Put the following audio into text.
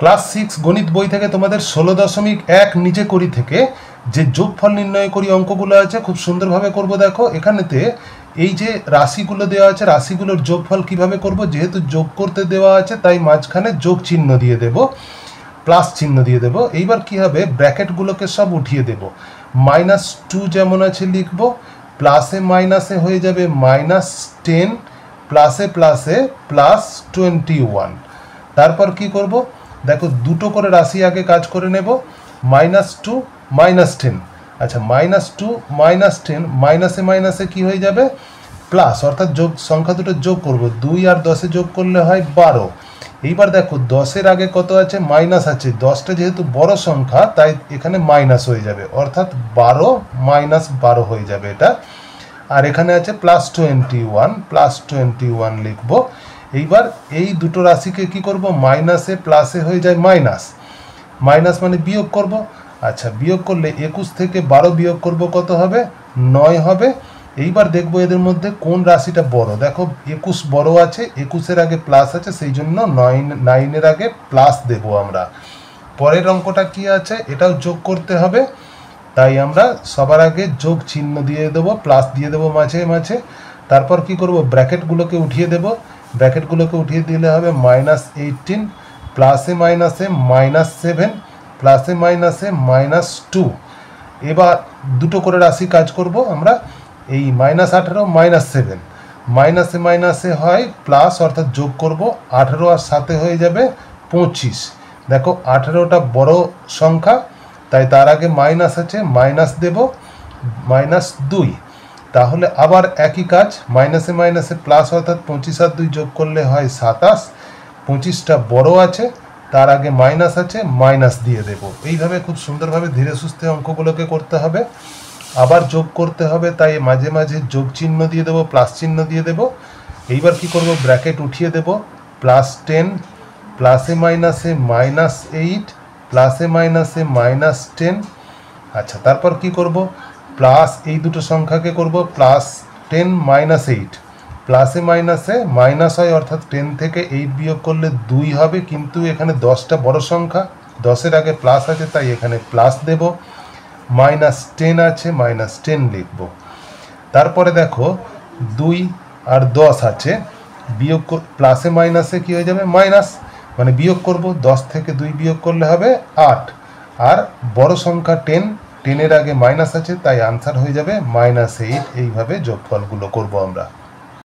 Class 6 গণিত বই থেকে তোমাদের 16.1 নিচে করি থেকে যে যোগফল নির্ণয় করি অঙ্কগুলো আছে খুব সুন্দরভাবে করব। দেখো এখানেতে এই যে রাশিগুলো দেওয়া আছে, রাশিগুলোর যোগফল কিভাবে করব, যেহেতু যোগ করতে দেওয়া আছে তাই মাঝখানে যোগ চিহ্ন দিয়ে দেব, প্লাস চিহ্ন দিয়ে দেব। এইবার কি হবে, ব্র্যাকেটগুলোকে সব উঠিয়ে দেব। -2 যেমন আছে লিখব, প্লাসে মাইনাসে হয়ে যাবে -10, প্লাসে প্লাসে +21। তারপর কি করব, দেখো দুটো করে রাশি আগে কাজ করে নেব। -2 -10, আচ্ছা -2 -10, মাইনাসে মাইনাসে কি হয়ে যাবে প্লাস, অর্থাৎ যোগ সংখ্যা দুটো যোগ করব। 2 আর 10 যোগ করলে হয় 12। এইবার দেখো 10-এর আগে কত আছে, মাইনাস আছে। 10টা যেহেতু বড় সংখ্যা তাই এখানে মাইনাস হয়ে যাবে, অর্থাৎ 12 - 12 হয়ে যাবে এটা। আর এখানে আছে +21 লিখব। এইবার এই দুটো রাশিকে কি করব, মাইনাসে প্লাসে হয়ে যায় মাইনাস, মাইনাস মানে বিয়োগ করব। আচ্ছা বিয়োগ করলে 21 থেকে 12 বিয়োগ করব, কত হবে, 9 হবে। এইবার দেখব এদের মধ্যে কোন রাশিটা বড়। দেখো 21 বড় আছে, 21-এর আগে প্লাস আছে, সেই জন্য 9-এর আগে প্লাস দেব আমরা। পরের অঙ্কটা কি আছে, এটাও যোগ করতে হবে, তাই আমরা সবার আগে যোগ চিহ্ন দিয়ে দেবো, প্লাস দিয়ে দেবো মাঝে মাঝে। তারপর কি করব, ব্র্যাকেটগুলোকে উঠিয়ে দেব। ব্র্যাকেটগুলোকে উঠিয়ে দিলে হবে -18, প্লাসে মাইনাসে -7, প্লাসে মাইনাসে -2। এবার দুটো করে রাশি কাজ করব আমরা। এই -18 -7, মাইনাসে মাইনাসে হয় প্লাস, অর্থাৎ যোগ করব। 18 আর 7 হয়ে যাবে 25। দেখো 18টা বড় সংখ্যা তাই তার আগে মাইনাস আছে, মাইনাস দেব, -2। তাহলে আবার একই কাজ, মাইনাসে মাইনাসে প্লাস, অর্থাৎ 25 আর 2 যোগ করলে হয় 27। 25টা বড় আছে, তার আগে মাইনাস আছে, মাইনাস দিয়ে দেব। এইভাবে খুব সুন্দরভাবে ধীরে সুস্থে অঙ্কগুলোকে করতে হবে। আবার যোগ করতে হবে, তাই মাঝে মাঝে যোগ চিহ্ন দিয়ে দেবো, প্লাস চিহ্ন দিয়ে দেব। এইবার কি করব, ব্র্যাকেট উঠিয়ে দেব। +10, প্লাসে মাইনাসে -8, প্লাসে মাইনাসে -10। আচ্ছা তারপর কি করব, প্লাস এই দুটো সংখ্যাকে করব +10 -8, প্লাসে মাইনাসে মাইনাস হয়, অর্থাৎ 10 থেকে 8 বিয়োগ করলে 2 হবে। কিন্তু এখানে 10টা বড় সংখ্যা, 10-এর আগে প্লাস আছে তাই এখানে প্লাস দেব। -10 আছে, -10 লিখব। তারপরে দেখো 2 আর 10 আছে, বিয়োগ প্লাসে মাইনাসে কি হয়ে যাবে মাইনাস, মানে বিয়োগ করব। 10 থেকে 2 বিয়োগ করলে হবে 8। আর বড় সংখ্যা 10, 10-এর আগে মাইনাস আছে তাই আনসার হয়ে যাবে -8। এইভাবে যোগফলগুলো করব আমরা।